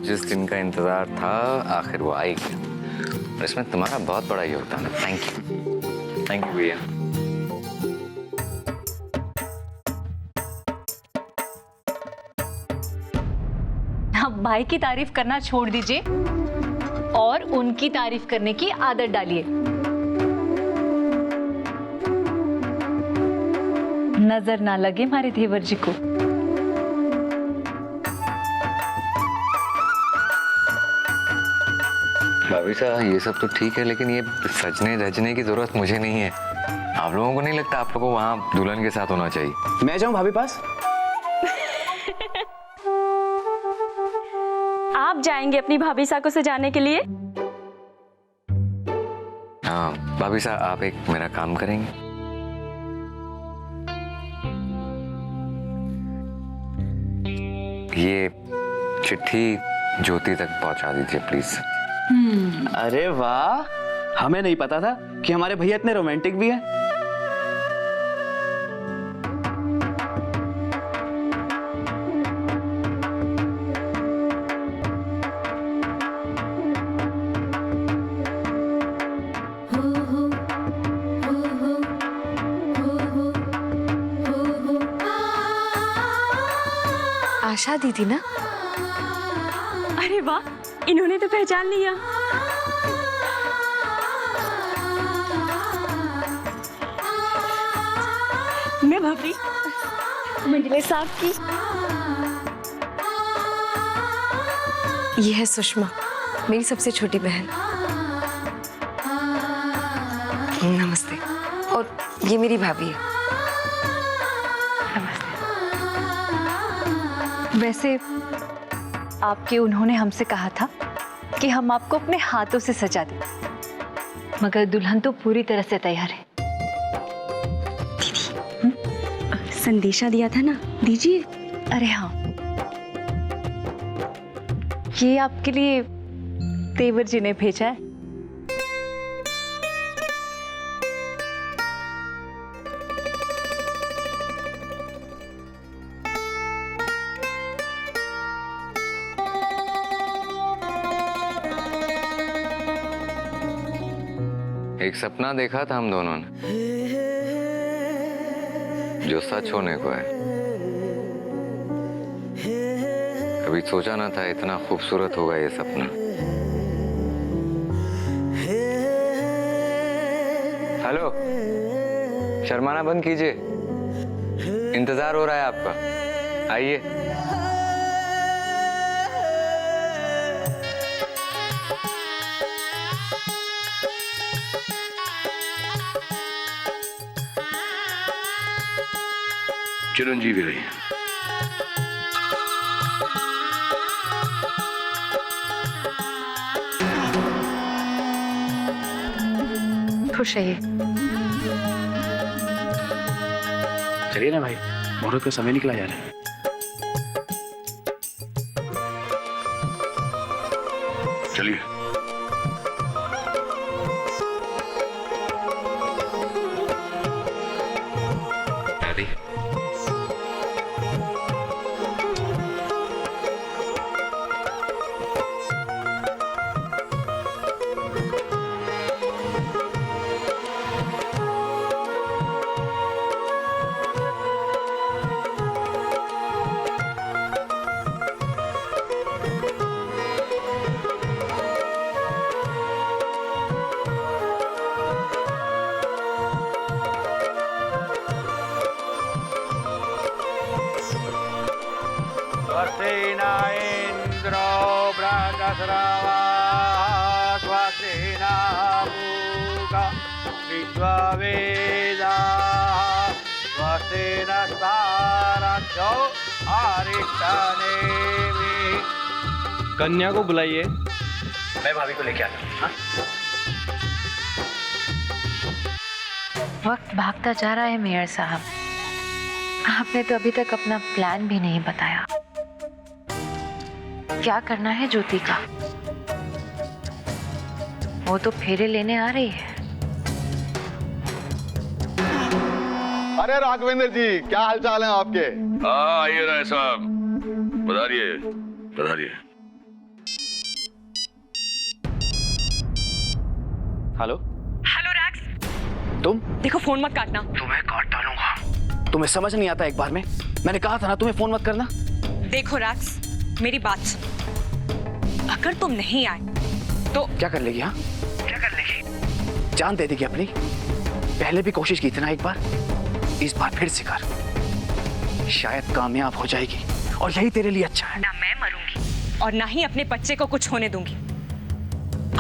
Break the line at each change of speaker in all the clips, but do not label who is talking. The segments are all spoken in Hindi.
जिस दिन का इंतजार था आखिर वो आई गया। और इसमें तुम्हारा बहुत बड़ा योगदान है। थैंक यू भैया।
आप भाई की तारीफ करना छोड़ दीजिए और उनकी तारीफ करने की आदत डालिए। नजर ना लगे हमारे देवर जी को।
भाभी साहब ये सब तो ठीक है, लेकिन ये सजने धजने की जरूरत मुझे नहीं है। आप लोगों को नहीं लगता आप लोगों को वहाँ दुल्हन के साथ होना चाहिए?
मैं जाऊं भाभी पास?
आप जाएंगे अपनी भाभी सा को सजाने के लिए?
हाँ भाभी साहब, आप एक मेरा काम करेंगे? ये चिट्ठी ज्योति तक पहुंचा दीजिए प्लीज।
अरे वाह, हमें नहीं पता था कि हमारे भैया इतने रोमांटिक भी हैं।
आशा दीदी ना?
अरे वाह, इन्होंने तो पहचान लिया। मैं भाभी मंडले साहब की।
ये है सुषमा, मेरी सबसे छोटी बहन। नमस्ते। और ये मेरी भाभी है।
वैसे आपके उन्होंने हमसे कहा था कि हम आपको अपने हाथों से सजा दें, मगर दुल्हन तो पूरी तरह से तैयार है।
संदेशा दिया था ना, दीजिए।
अरे हाँ, ये आपके लिए देवर जी ने भेजा है।
एक सपना देखा था हम दोनों ने, जो सच होने को है। कभी सोचा ना था इतना खूबसूरत होगा ये सपना। हेलो, शर्माना बंद कीजिए, इंतजार हो रहा है आपका, आइए।
चिरंजीवी रही।
खुश रहिए।
चलिए ना भाई, मुहूर्त का समय निकला जा रहा है।
चलिए।
दादी,
स्वस्ति न इंद्रो बृहस्पतिर्वा स्वस्ति नः पूषा विश्ववेदाः स्वस्ति नस्तारश्चो अरिष्टनेमिः।
कन्या को बुलाइए।
मैं भाभी को लेके आता हूँ। हाँ?
वक्त भागता जा रहा है मेयर साहब। आपने तो अभी तक अपना प्लान भी नहीं बताया। क्या करना है ज्योति का? वो तो फेरे लेने आ रही है।
अरे राघवेंद्र जी, क्या हालचाल है आपके?
हाँ आइए राय साहब, पधारिए पधारिए।
हेलो
हेलो रैक्स,
तुम?
देखो फोन मत काटना।
तुम्हें काट डालूंगा। तुम्हें समझ नहीं आता एक बार में? मैंने कहा था ना तुम्हें फोन मत करना।
देखो रैक्स, मेरी बात सुन। अगर तुम नहीं आए तो
क्या कर लेगी? हाँ, क्या कर लेगी? जान दे देगी अपनी? पहले भी कोशिश की थी ना एक बार, इस बार फिर से कर। शायद कामयाब हो जाएगी और यही तेरे लिए अच्छा है।
ना मैं मरूंगी और ना ही अपने बच्चे को कुछ होने दूंगी।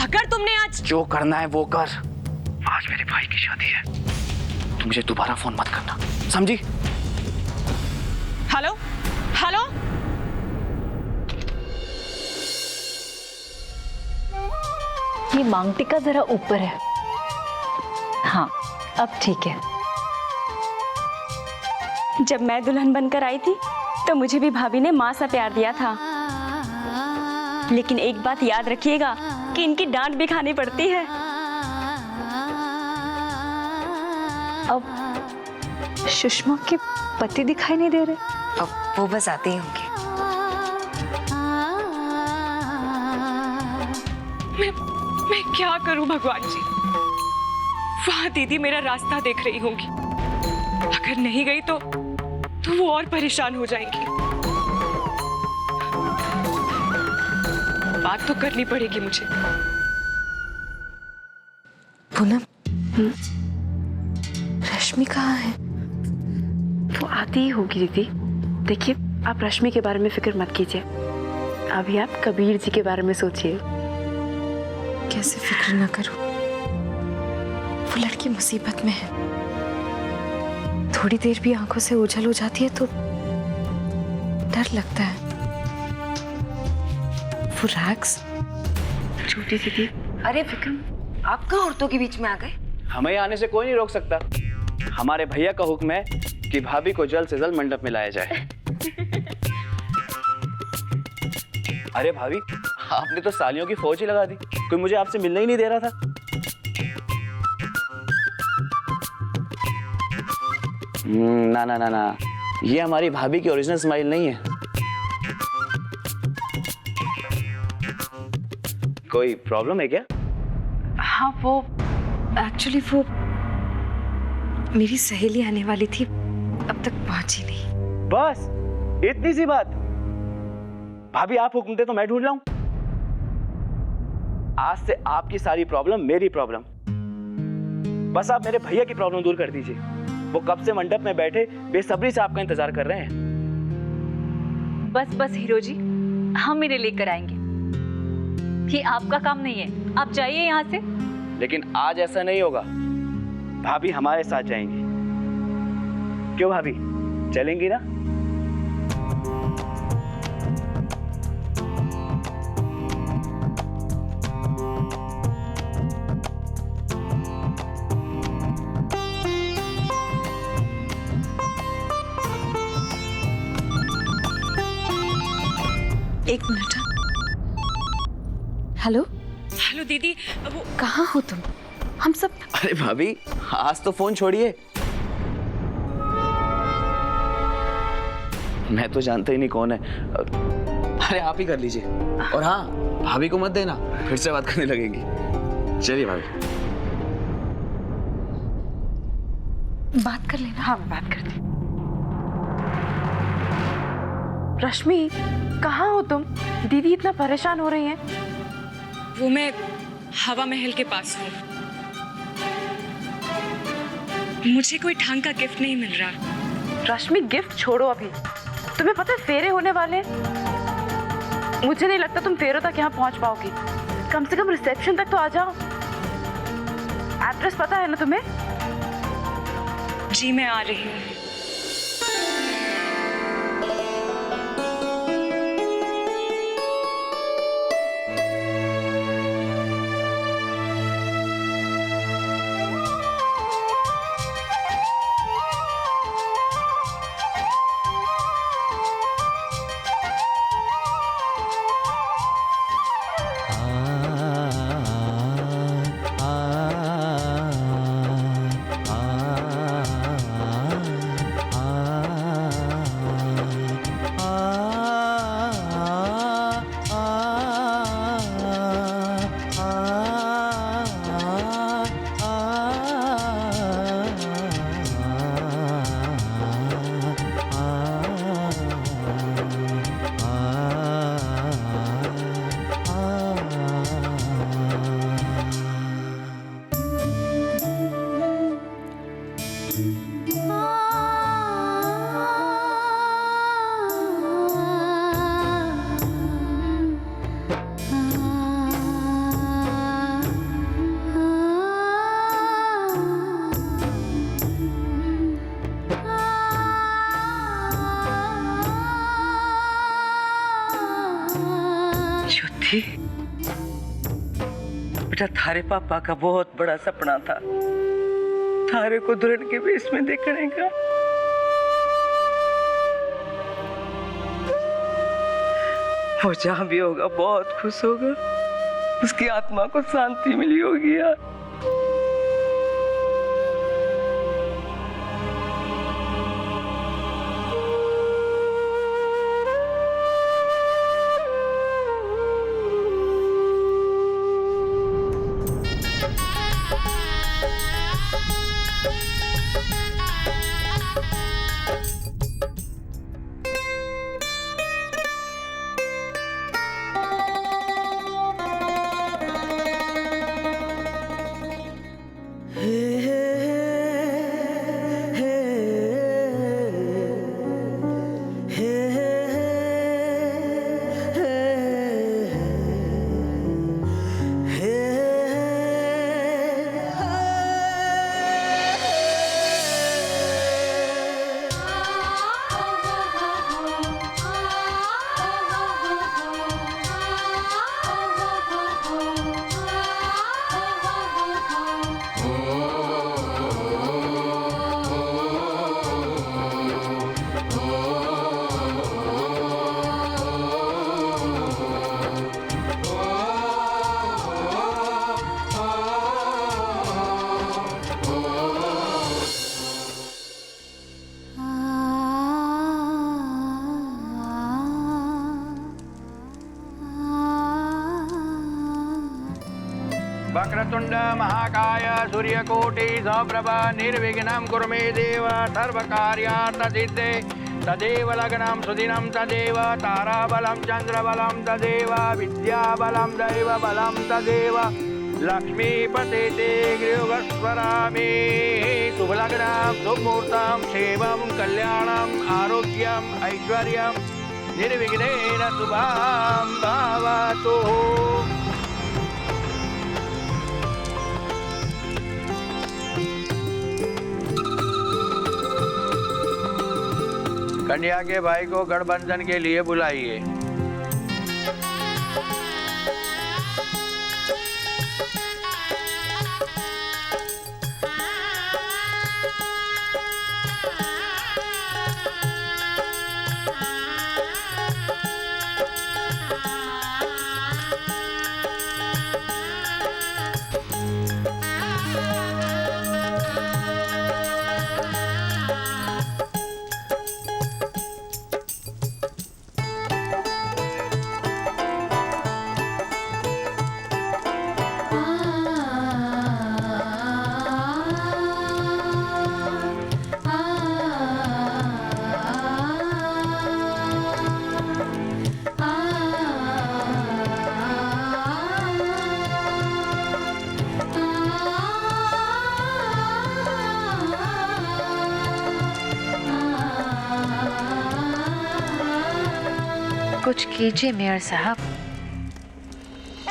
अगर तुमने आज
जो करना है वो कर। आज मेरे भाई की शादी है, तुम मुझे दोबारा फोन मत करना, समझी?
हेलो हेलो,
ये मांग टिका जरा ऊपर है। हाँ, अब ठीक है।
जब मैं दुल्हन बनकर आई थी तो मुझे भी भाभी ने माँ सा प्यार दिया था, लेकिन एक बात याद रखिएगा कि इनकी डांट भी खानी पड़ती है।
अब सुषमा के पति दिखाई नहीं दे रहे।
अब वो बस आते ही होंगे।
मैं क्या करूं भगवान जी? वहां दीदी मेरा रास्ता देख रही होंगी। अगर नहीं गई तो वो और परेशान हो जाएंगी। बात तो करनी पड़ेगी मुझे।
पूनम, रश्मि कहाँ है?
वो आती ही होगी दीदी। देखिए, आप रश्मि के बारे में फिक्र मत कीजिए, अभी आप कबीर जी के बारे में सोचिए।
कैसे फिक्र ना करूं? वो लड़की मुसीबत में है। थोड़ी देर भी आंखों से ओझल हो जाती है तो डर लगता है। वो रैक्स,
छोटी दीदी।
अरे विक्रम, आप कहाँ औरतों के बीच में आ गए?
हमें आने से कोई नहीं रोक सकता। हमारे भैया का हुक्म है कि भाभी को जल्द से जल्द मंडप में लाया जाए। अरे भाभी, आपने तो सालियों की फौज ही लगा दी। कोई मुझे आपसे मिलने ही नहीं दे रहा था। ना ना ना ना, ये हमारी भाभी की ओरिजिनल स्माइल नहीं है। कोई प्रॉब्लम है क्या?
हाँ, वो एक्चुअली वो
मेरी सहेली आने वाली थी, अब तक पहुंची नहीं।
बस इतनी सी बात? भाभी आप हुक्म दे तो मैं ढूंढ लाऊं। आज से आपकी सारी प्रॉब्लम मेरी प्रॉब्लम। बस आप मेरे भैया की प्रॉब्लम दूर कर दीजिए। वो कब से मंडप में बैठे बेसब्री से आपका इंतजार कर रहे हैं।
बस बस हीरो जी, हम इन्हें लेकर आएंगे। ये आपका काम नहीं है, आप जाइए यहाँ से।
लेकिन आज ऐसा नहीं होगा। भाभी हमारे साथ जाएंगी। क्यों भाभी, चलेंगी ना?
एक मिनट। हेलो
हेलो दीदी, वो
कहाँ हो तुम? हम सब।
अरे भाभी, आज तो फोन छोड़िए। मैं तो जानता ही नहीं कौन है। अरे आप ही कर लीजिए। और हाँ, भाभी को मत देना, फिर से बात करने लगेंगी। चलिए भाभी।
बात कर लेना।
हाँ, मैं बात करती हूँ। रश्मि, कहाँ हो तुम? दीदी इतना परेशान हो रही हैं।
वो मैं हवा महल के पास हूँ। मुझे कोई ढंग का गिफ्ट नहीं मिल रहा।
रश्मि, गिफ्ट छोड़ो अभी। तुम्हें पता है फेरे होने वाले हैं। मुझे नहीं लगता तुम फेरों तक यहाँ पहुँच पाओगी। कम से कम रिसेप्शन तक तो आ जाओ। एड्रेस पता है ना तुम्हें?
जी मैं आ रही हूँ।
बेटा थारे पापा का बहुत बड़ा सपना था थारे को दुल्हन के वेश में देखने का। वो जहां भी होगा बहुत खुश होगा, उसकी आत्मा को शांति मिली होगी यार।
वक्रतुंड महाकाय सूर्यकोटि समप्रभा निर्विघ्नं कुरु मे देव सर्वकार्यार्थ सिद्धे तदेव लग्नं सुदिनं तदेव ताराबलं चंद्रबलं तदेव विद्याबलं दैवबलं तदेव लक्ष्मीपते ते गृहस्वरामि शुभलग्नं शुभमुहूर्तं क्षेमं कल्याणम् आरोग्यम् ऐश्वर्यं निर्विघ्नेन शुभं भवतु। कन्या के भाई को गठबंधन के लिए बुलाइए।
कुछ कीजिए मेयर साहब,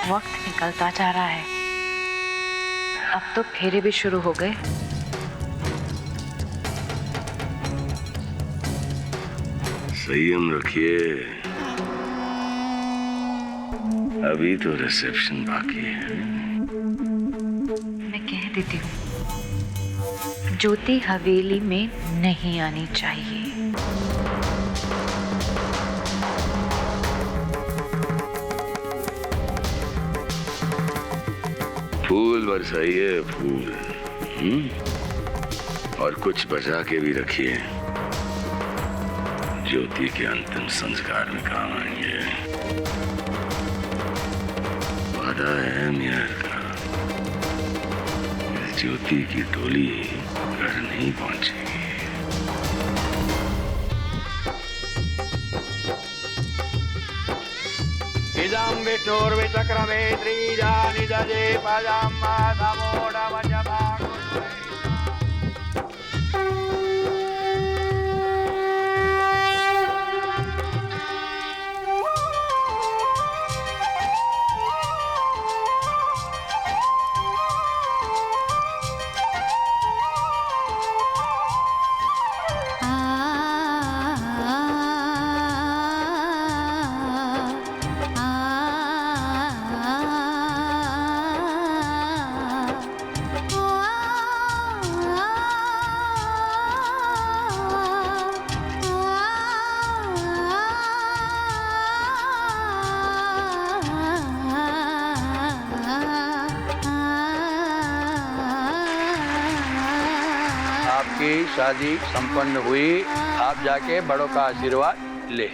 वक्त निकलता जा रहा है। अब तो फेरे भी शुरू हो गए।
संयम रखिए, अभी तो रिसेप्शन बाकी है।
मैं कह देती हूँ, ज्योति हवेली में नहीं आनी चाहिए।
फूल बरसाइए फूल, और कुछ बचा के भी रखिए, ज्योति के अंतिम संस्कार में काम आएंगे। वादा है मेयर का, ज्योति की टोली घर नहीं पहुंचेगी।
इदं विष्णुर्विचक्रमे त्रिजानि दजे पदं समोढमजभागुष्वै। आपकी शादी संपन्न हुई। आप जाके बड़ों का आशीर्वाद ले।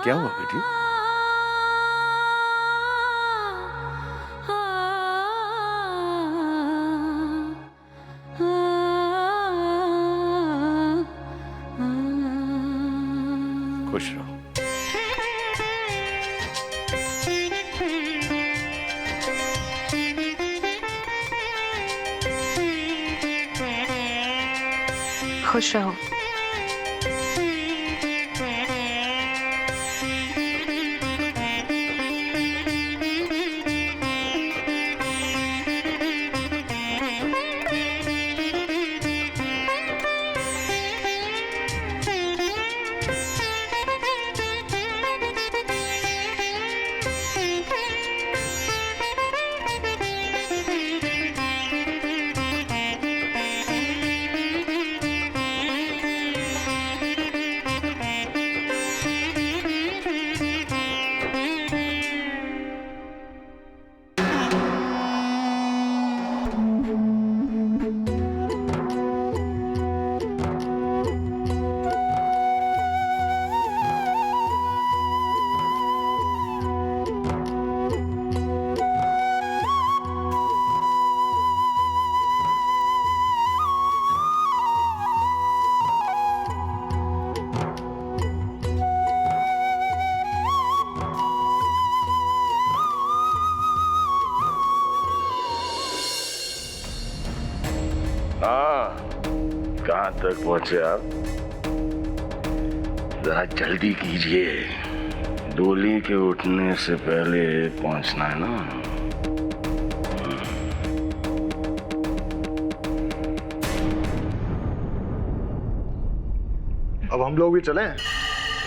क्या हुआ बेटी? खुश रहो।
खुश रहो।
हाँ, कहाँ तक पहुंचे आप? जरा जल्दी कीजिए, डोली के उठने से पहले पहुंचना है ना।
अब हम लोग भी चलें?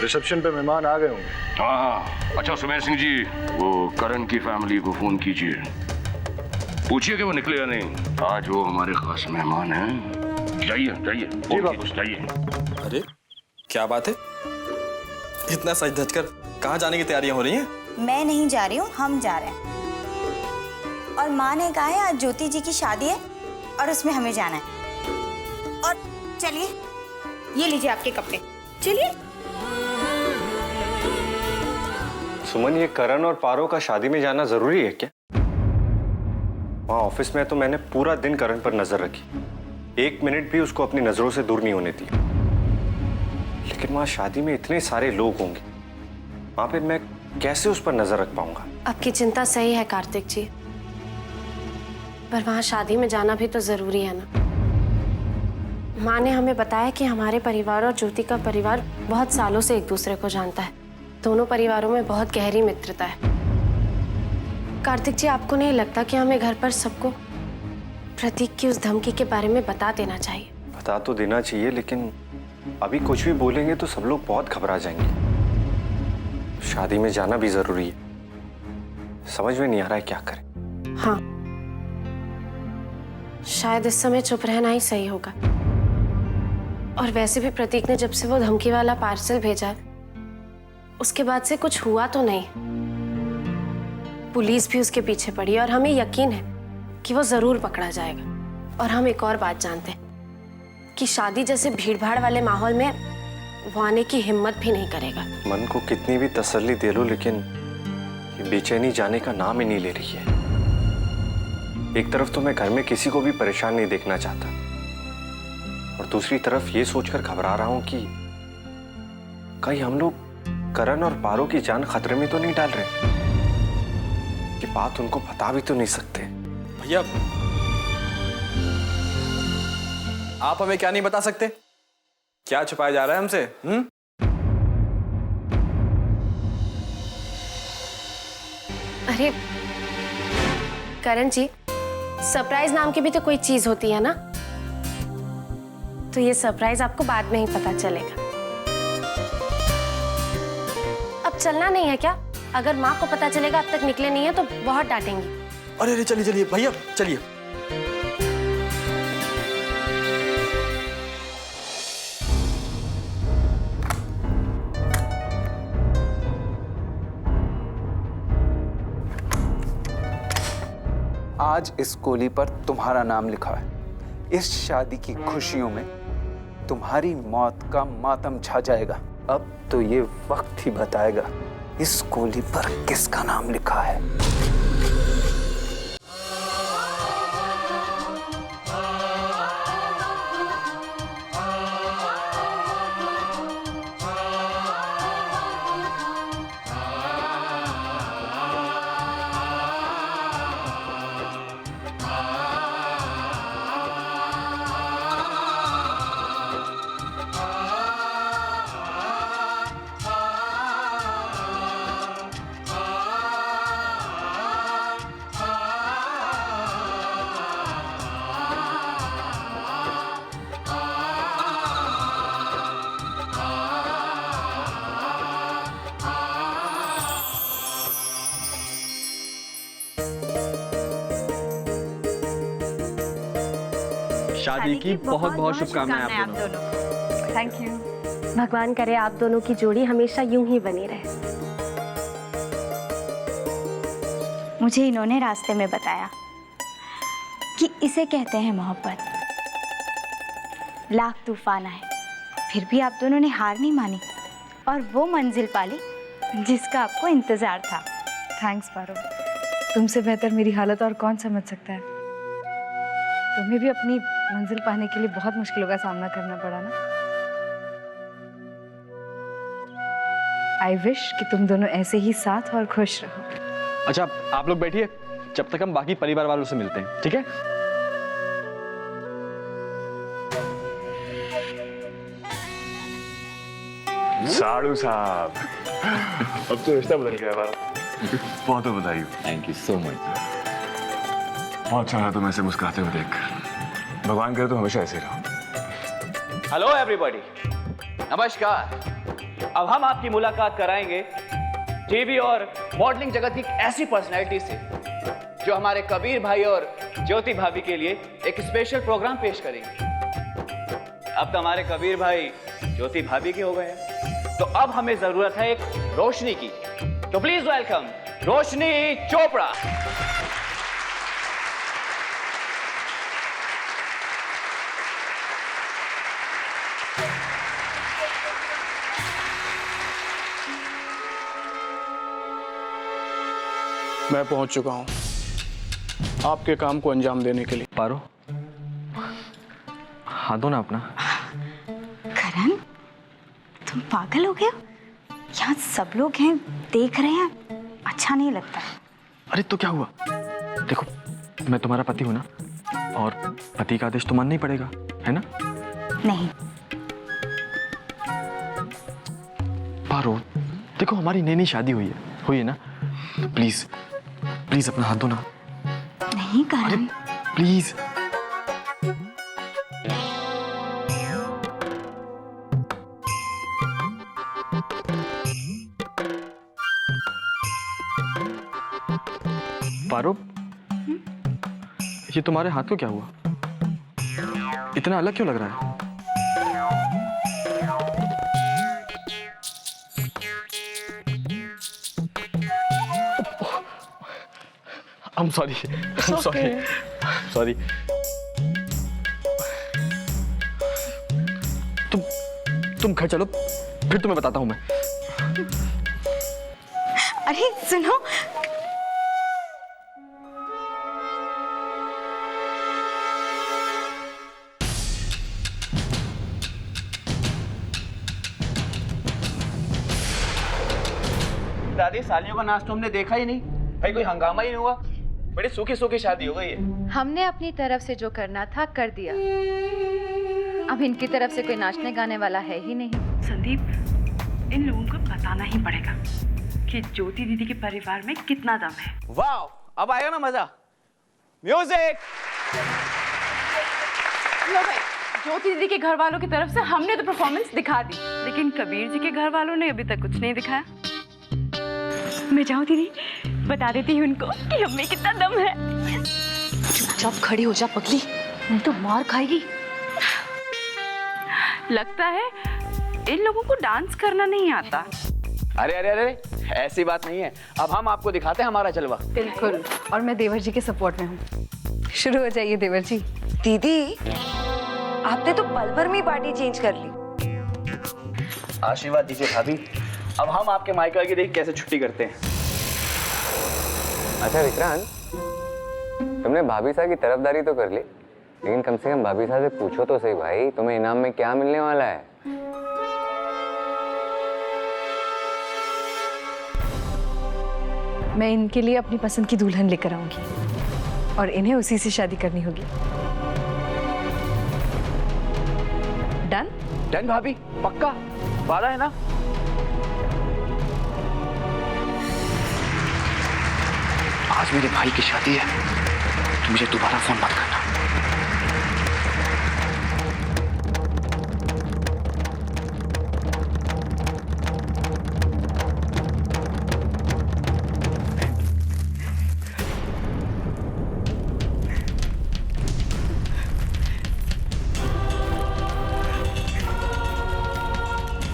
रिसेप्शन पे मेहमान आ गए होंगे।
हाँ, अच्छा सुमेर सिंह जी, वो करण की फैमिली को फोन कीजिए, पूछिए कि वो निकले या नहीं। आज वो हमारे खास मेहमान हैं। जाइए जाइए जी बाबू, जाइए।
अरे क्या बात है, इतना सज धज कर कहाँ जाने की तैयारियां हो रही हैं?
मैं नहीं जा रही हूँ, हम जा रहे हैं। और माँ ने कहा है आज ज्योति जी की शादी है और उसमें हमें जाना है। और चलिए, ये लीजिए आपके कपड़े, चलिए।
सुमन, ये करण और पारो का शादी में जाना जरूरी है क्या? वहाँ ऑफिस में तो मैंने पूरा दिन करण पर नजर रखी, एक मिनट भी उसको अपनी नजरों से दूर नहीं होने दी। लेकिन वहाँ शादी में इतने सारे लोग होंगे, वहाँ पे मैं कैसे उस पर नजर रख पाऊंगा?
आपकी चिंता सही है कार्तिक जी, पर वहाँ शादी में जाना भी तो जरूरी है ना। माँ ने हमें बताया कि हमारे परिवार और ज्योति का परिवार बहुत सालों से एक दूसरे को जानता है। दोनों परिवारों में बहुत गहरी मित्रता है। कार्तिक जी, आपको नहीं लगता कि हमें घर पर सबको प्रतीक की उस धमकी के बारे में बता देना चाहिए?
बता तो देना चाहिए, लेकिन अभी कुछ भी बोलेंगे तो सब लोग बहुत घबरा जाएंगे। शादी में जाना भी जरूरी है, समझ में नहीं आ रहा है क्या करें।
हाँ, शायद इस समय चुप रहना ही सही होगा। और वैसे भी प्रतीक ने जब से वो धमकी वाला पार्सल भेजा, उसके बाद से कुछ हुआ तो नहीं। पुलिस भी उसके पीछे पड़ी और हमें यकीन है कि वो जरूर पकड़ा जाएगा। और हम एक और बात जानते हैं कि शादी जैसे भीड़भाड़ वाले माहौल में वो आने की हिम्मत भी नहीं करेगा।
मन को कितनी भी तसल्ली दे लो, लेकिन ये बेचैनी जाने का नाम ही नहीं ले रही है। एक तरफ तो मैं घर में किसी को भी परेशान नहीं देखना चाहता, और दूसरी तरफ ये सोचकर घबरा रहा हूं कि कहीं हम लोग करण और पारो की जान खतरे में तो नहीं डाल रहे। ये बात उनको बता भी तो नहीं सकते। भैया, आप हमें क्या नहीं बता सकते? क्या छुपाया जा रहा है हमसे?
अरे करण जी, सरप्राइज नाम की भी तो कोई चीज होती है ना, तो ये सरप्राइज आपको बाद में ही पता चलेगा। अब चलना नहीं है क्या? अगर माँ को पता चलेगा अब तक निकले नहीं है तो बहुत डांटेंगी।
अरे अरे चलिए चलिए भैया चलिए।
आज इस कोली पर तुम्हारा नाम लिखा है। इस शादी की खुशियों में तुम्हारी मौत का मातम छा जाएगा। अब तो ये वक्त ही बताएगा इस कोली पर किसका नाम लिखा है।
शादी की बहुत बहुत शुभकामनाएं आप दोनों।
Thank you.
भगवान करे आप दोनों की जोड़ी हमेशा यूं ही बनी रहे।
मुझे इन्होंने रास्ते में बताया कि इसे कहते हैं मोहब्बत। लाख तूफान आए फिर भी आप दोनों ने हार नहीं मानी और वो मंजिल पाली जिसका आपको इंतजार था।
थैंक्स पारो, तुमसे बेहतर मेरी हालत और कौन समझ सकता है। तुम्हें भी अपनी मंजिल पाने के लिए बहुत मुश्किलों का सामना करना पड़ा ना। आई विश कि तुम दोनों ऐसे ही साथ और खुश रहो।
अच्छा आप लोग बैठिए, जब तक हम बाकी परिवार वालों से मिलते हैं, ठीक है?
साड़ू साहब, अब तो रिश्ता बदल गया हमारा।
बहुत बधाई। Thank you so much.
बहुत अच्छा लगा तुम ऐसे मुस्कुराते हुए देख। भगवान करे तो हमेशा ऐसे रहो।
हेलो एवरीबॉडी, नमस्कार। अब हम आपकी मुलाकात कराएंगे टीवी और मॉडलिंग जगत की एक ऐसी पर्सनैलिटी से जो हमारे कबीर भाई और ज्योति भाभी के लिए एक स्पेशल प्रोग्राम पेश करेंगे। अब तो हमारे कबीर भाई ज्योति भाभी के हो गए हैं, तो अब हमें जरूरत है एक रोशनी की। तो प्लीज वेलकम रोशनी चोपड़ा।
मैं पहुंच चुका हूं आपके काम को अंजाम देने के लिए।
पारो, हाथ दो ना अपना।
करण, तुम पागल हो गए हो? यहाँ सब लोग हैं, देख रहे हैं, अच्छा नहीं लगता।
अरे तो क्या हुआ? देखो मैं तुम्हारा पति हूं ना, और पति का आदेश तो मानना ही पड़ेगा, है ना?
नहीं।
पारो देखो, हमारी नई नई शादी हुई है ना, तो प्लीज प्लीज अपना हाथ दो ना।
नहीं करण,
प्लीज। पारो, ये तुम्हारे हाथ को क्या हुआ? इतना अलग क्यों लग रहा है? I'm sorry. I'm sorry. तुम घर चलो, फिर तुम्हें बताता हूं मैं।
अरे सुनो,
दादी सालियों का नाच तो हमने देखा ही नहीं भाई, कोई हंगामा ही नहीं हुआ। बड़ी सूखी सूखी शादी हो गई है।
हमने अपनी तरफ से जो करना था कर दिया। अब इनकी तरफ से कोई नाचने गाने वाला है ही नहीं।
संदीप, इन लोगों को बताना ही पड़ेगा कि ज्योति दीदी के परिवार में कितना दम है।
वाह, अब आएगा ना मजा। म्यूजिक।
लो भाई, ज्योति दीदी के घर वालों की तरफ से हमने तो परफॉर्मेंस दिखा दी, लेकिन कबीर जी के घर वालों ने अभी तक कुछ नहीं दिखाया।
मैं जाऊं दीदी, बता देती हूँ उनको कि हम में कितना दम है।
चुपचाप खड़ी हो जा पगली, नहीं तो मार खाएगी।
लगता है इन लोगों को डांस करना नहीं आता।
अरे अरे अरे, ऐसी बात नहीं है। अब हम आपको दिखाते हैं हमारा जलवा।
बिल्कुल, और मैं देवर जी के सपोर्ट में हूँ। शुरू हो जाइए देवर जी।
दीदी, आपने तो पल भर में ही पार्टी चेंज कर ली।
आशीर्वाद दीजिए भाभी। अब हम आपके मायका की देख कैसे छुट्टी करते हैं।
अच्छा विक्रांत, तुमने भाभी साहब की तरफदारी तो कर ली, लेकिन कम से कम भाभी साहब से पूछो तो सही भाई, तुम्हें इनाम में क्या मिलने वाला है।
मैं इनके लिए अपनी पसंद की दुल्हन लेकर आऊंगी और इन्हें उसी से शादी करनी होगी। डन?
डन भाभी, पक्का वादा है ना? आज मेरे भाई की शादी है, तो मुझे दोबारा फोन मत करना।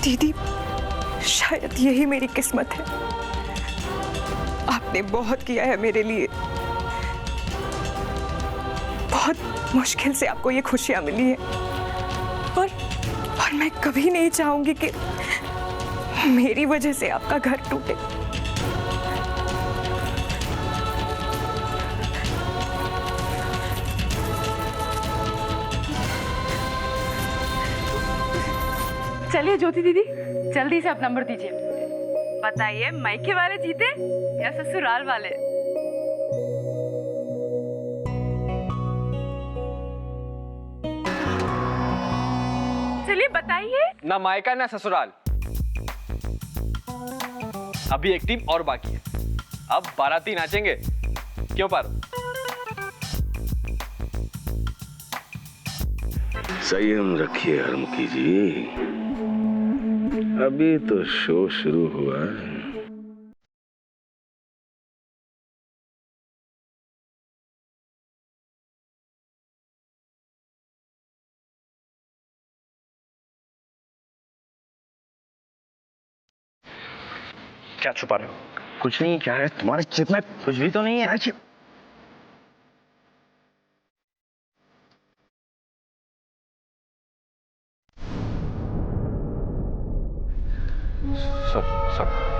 दीदी, शायद यही मेरी किस्मत है। आपने बहुत किया है मेरे लिए, बहुत मुश्किल से आपको ये खुशियां मिली है, और मैं कभी नहीं चाहूंगी कि मेरी वजह से आपका घर टूटे।
चलिए ज्योति दीदी, जल्दी से आप नंबर दीजिए। बताइए, मायके वाले जीते या ससुराल वाले? चलिए बताइए।
ना मायका ना ससुराल, अभी एक टीम और बाकी है। अब बाराती नाचेंगे, क्यों पारो?
संयम रखिए हरमुखी जी, अभी तो शो शुरू हुआ है।
क्या छुपा रहे हो?
कुछ नहीं, क्या है तुम्हारे चिप में? कुछ भी तो नहीं है।
सॉरी।